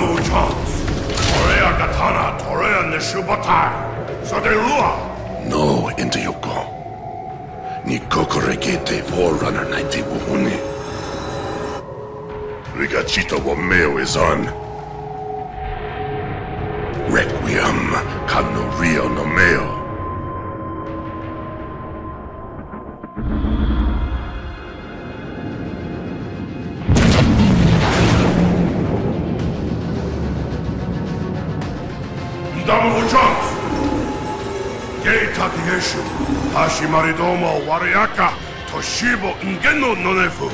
Damu Jones. Torea Katana, Torea Nishubatai. Sodelua. No, Intayoko. Ni kokoregete Forerunner 90 Wuhuni. Rigachito Womeo is on. Requiem, Kano Rio no Meo. Damu Jones! Gei Takieshu, Hashimaridomo Wariaka, Toshibo Ngeno Nonefu,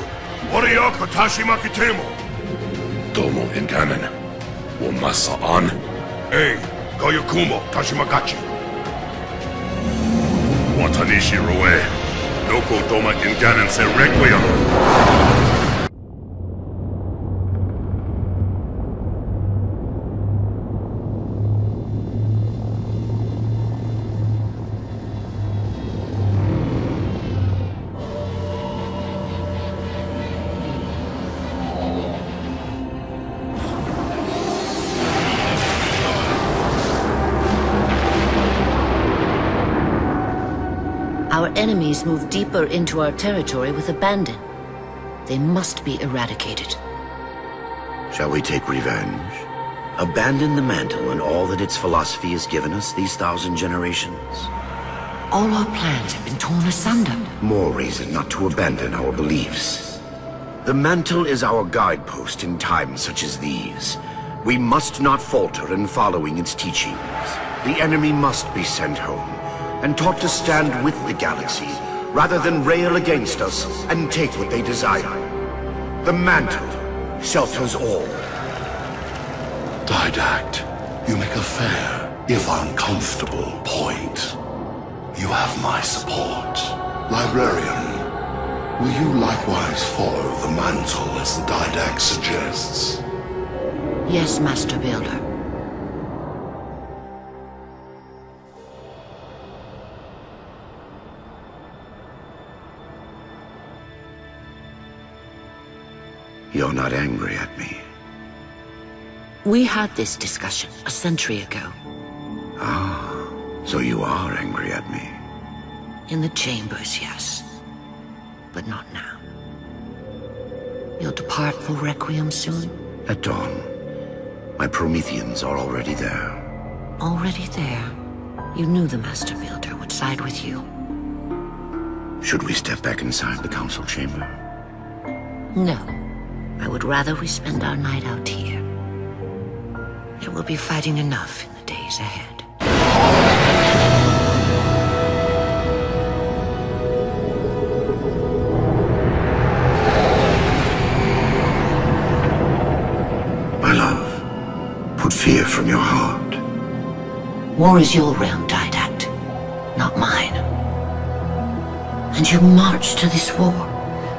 Wariaka Tashimakitemo. Domo Inganon. Womasa on. Hey, Goyokumo Tashimagachi. Watanishi Rue. Noko Doma Inganon se Requiem. Our enemies move deeper into our territory with abandon. They must be eradicated. Shall we take revenge? Abandon the mantle and all that its philosophy has given us these 1,000 generations? All our plans have been torn asunder. More reason not to abandon our beliefs. The mantle is our guidepost in times such as these. We must not falter in following its teachings. The enemy must be sent home and taught to stand with the galaxy, rather than rail against us and take what they desire. The mantle shelters all. Didact, you make a fair, if uncomfortable, point. You have my support. Librarian, will you likewise follow the mantle as the Didact suggests? Yes, Master Builder. You're not angry at me. We had this discussion a century ago. Ah, so you are angry at me. In the chambers, yes. But not now. You'll depart for Requiem soon? At dawn. My Prometheans are already there. Already there? You knew the Master Builder would side with you. Should we step back inside the council chamber? No. I would rather we spend our night out here. There will be fighting enough in the days ahead. My love, put fear from your heart. War is your realm, Didact, not mine. And you marched to this war,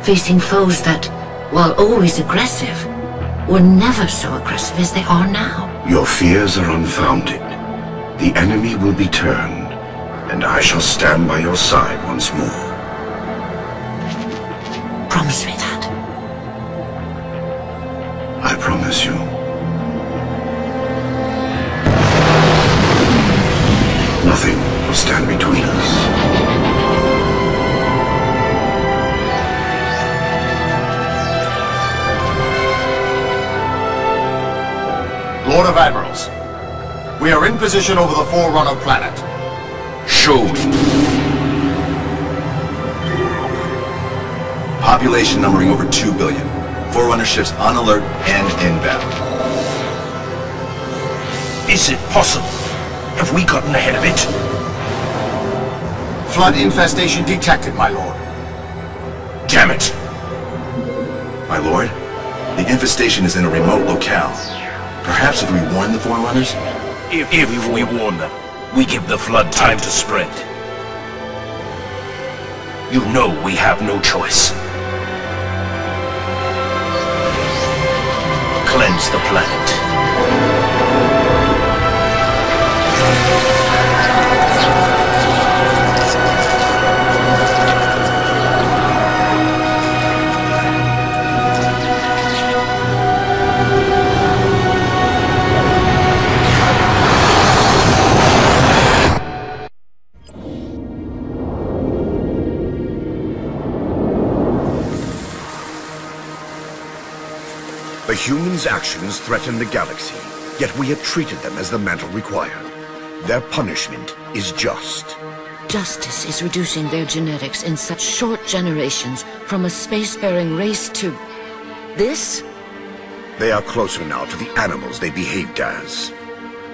facing foes that, while always aggressive, were never so aggressive as they are now. Your fears are unfounded. The enemy will be turned, and I shall stand by your side once more. Promise me that. I promise you. Nothing will stand between us. Lord of Admirals, we are in position over the Forerunner planet. Show me. Population numbering over 2 billion. Forerunner ships on alert and inbound. Is it possible? Have we gotten ahead of it? Flood infestation detected, my lord. Damn it! My lord, the infestation is in a remote locale. Perhaps if we warn the Forerunners? If we warn them, we give the Flood time to spread. You know we have no choice. Cleanse the planet. humans' actions threaten the galaxy, yet we have treated them as the mantle required. Their punishment is just. Justice is reducing their genetics in such short generations from a space-faring race to... this? They are closer now to the animals they behaved as.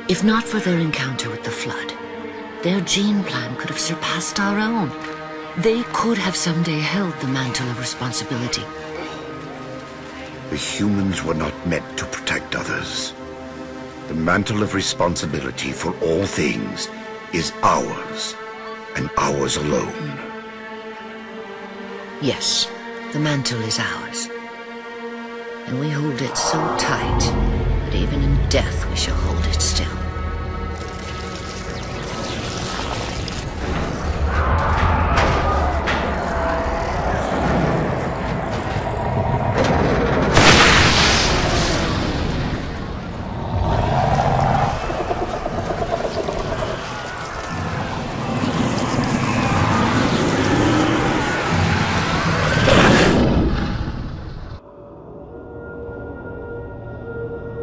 If not for their encounter with the Flood, their gene plan could have surpassed our own. They could have someday held the mantle of responsibility. The humans were not meant to protect others. The mantle of responsibility for all things is ours, and ours alone. Yes, the mantle is ours. And we hold it so tight that even in death we shall hold it still.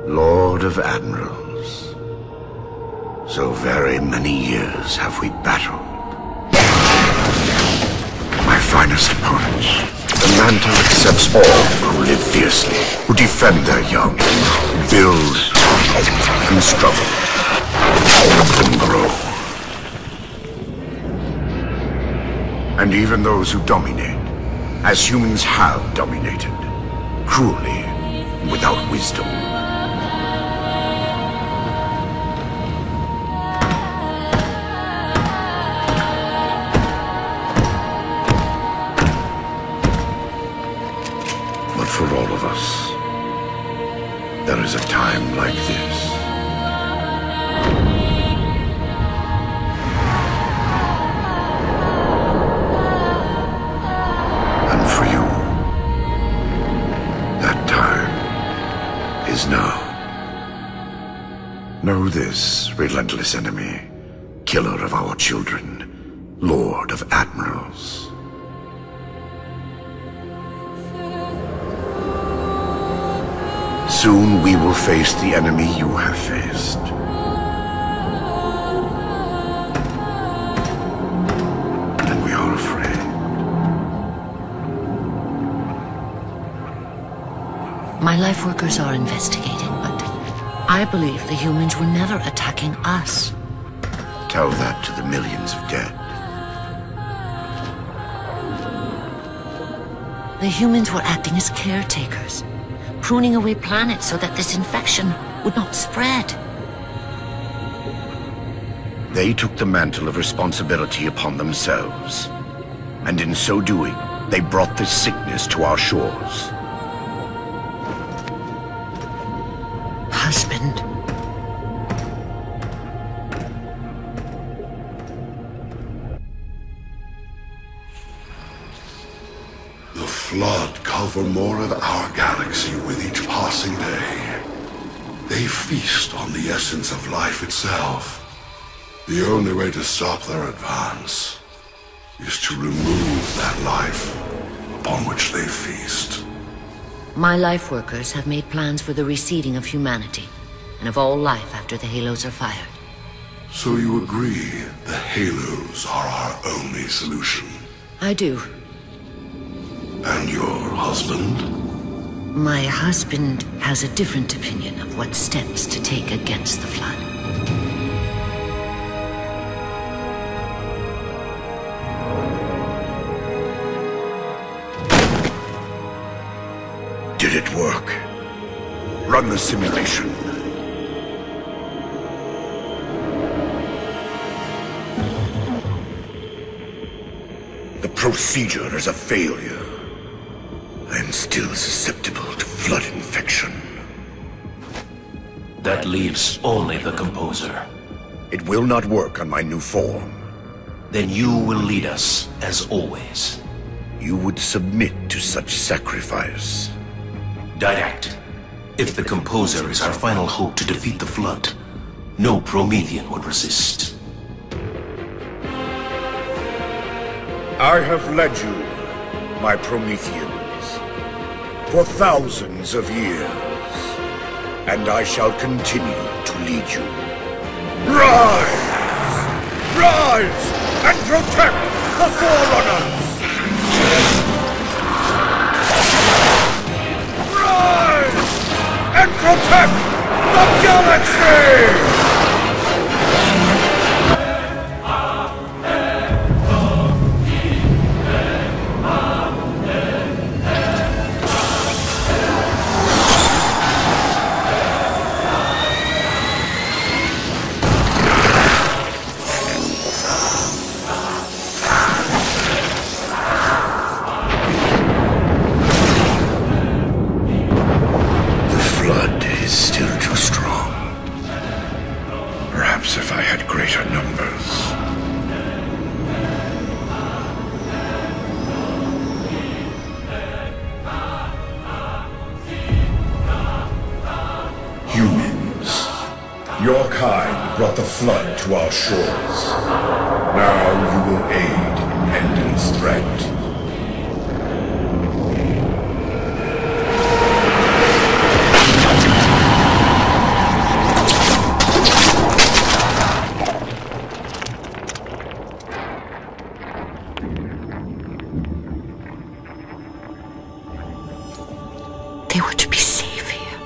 Lord of Admirals, so very many years have we battled. My finest opponents, the mantle accepts all who live fiercely, who defend their young, build and struggle, and grow. And even those who dominate, as humans have dominated, cruelly, without wisdom. But for all of us, there is a time like this. And for you, that time is now. Know this, relentless enemy, killer of our children, Lord of Admirals. Soon we will face the enemy you have faced. And we are afraid. My life workers are investigating, but I believe the humans were never attacking us. Tell that to the millions of dead. The humans were acting as caretakers, pruning away planets so that this infection would not spread. They took the mantle of responsibility upon themselves. And in so doing, they brought this sickness to our shores. Husband. The Flood cover more of our galaxy with each passing day. They feast on the essence of life itself. The only way to stop their advance is to remove that life upon which they feast. My life workers have made plans for the reseeding of humanity and of all life after the halos are fired. So you agree the halos are our only solution? I do. And your husband? My husband has a different opinion of what steps to take against the Flood. Did it work? Run the simulation. The procedure is a failure. I am still susceptible to Flood infection. That leaves only the Composer. It will not work on my new form. Then you will lead us, as always. You would submit to such sacrifice. Direct. If the Composer is our final hope to defeat the Flood, no Promethean would resist. I have led you, my Prometheans, for thousands of years. and I shall continue to lead you. Rise! Rise and protect the Forerunners! Rise and protect the galaxy! If I had greater numbers. Humans, your kind brought the flood to our shores. Now you will aid in ending its threat. They were to be safe here.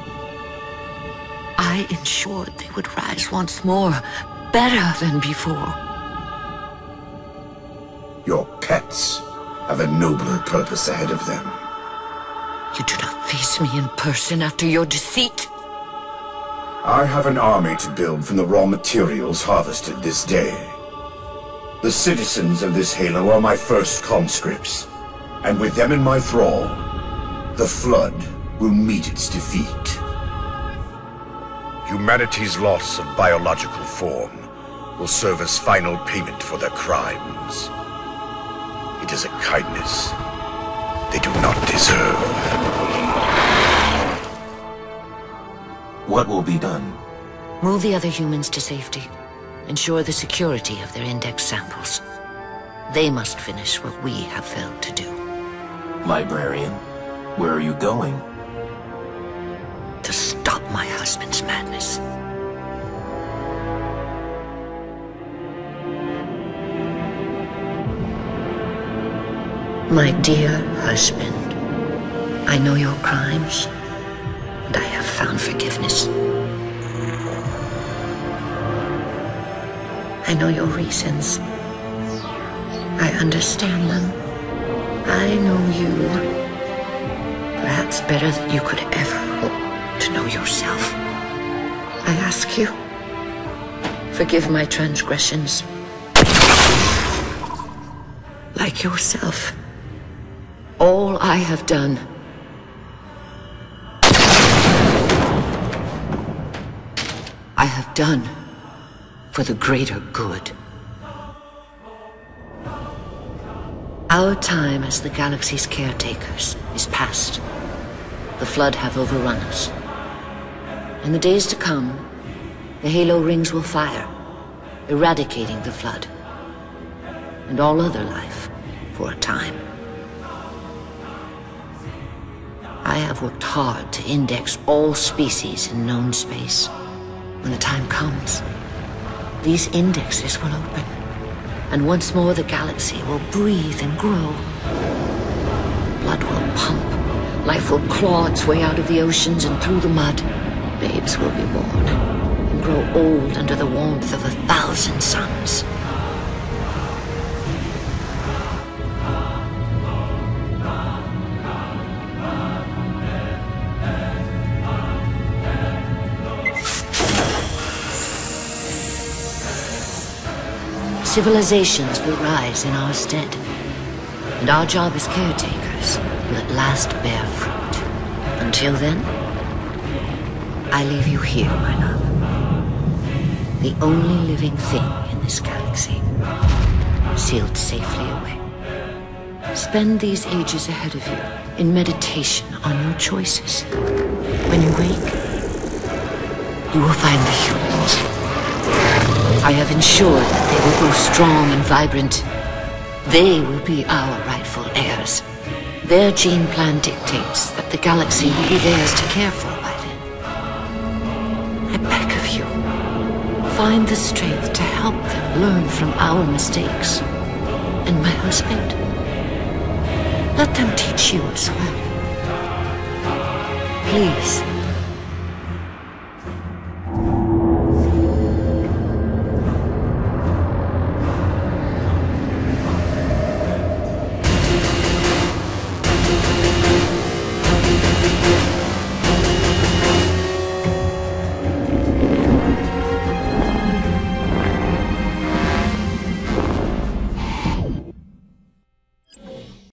I ensured they would rise once more, better than before. Your pets have a nobler purpose ahead of them. You do not face me in person after your deceit. I have an army to build from the raw materials harvested this day. The citizens of this Halo are my first conscripts, and with them in my thrall, the Flood will meet its defeat. Humanity's loss of biological form will serve as final payment for their crimes. It is a kindness they do not deserve. What will be done? Move the other humans to safety. Ensure the security of their index samples. They must finish what we have failed to do. Librarian, where are you going? To stop my husband's madness. My dear husband, I know your crimes, and I have found forgiveness. I know your reasons. I understand them. I know you. Perhaps better than you could ever hope to know yourself. I ask you, forgive my transgressions. Like yourself, all I have done I have done for the greater good. Our time as the galaxy's caretakers is past. The Flood have overrun us. In the days to come, the Halo rings will fire, eradicating the Flood and all other life for a time. I have worked hard to index all species in known space. When the time comes, these indexes will open, and once more the galaxy will breathe and grow. Blood will pump, life will claw its way out of the oceans and through the mud. Babes will be born and grow old under the warmth of 1,000 suns. Civilizations will rise in our stead, and our job as caretakers will at last bear fruit. Until then, I leave you here, my love. The only living thing in this galaxy, sealed safely away. Spend these ages ahead of you in meditation on your choices. When you wake, you will find the humans. I have ensured that they will grow strong and vibrant. They will be our rightful heirs. Their gene plan dictates that the galaxy will be theirs to care for by then. you. Find the strength to help them learn from our mistakes. And my husband, let them teach you as well. Please.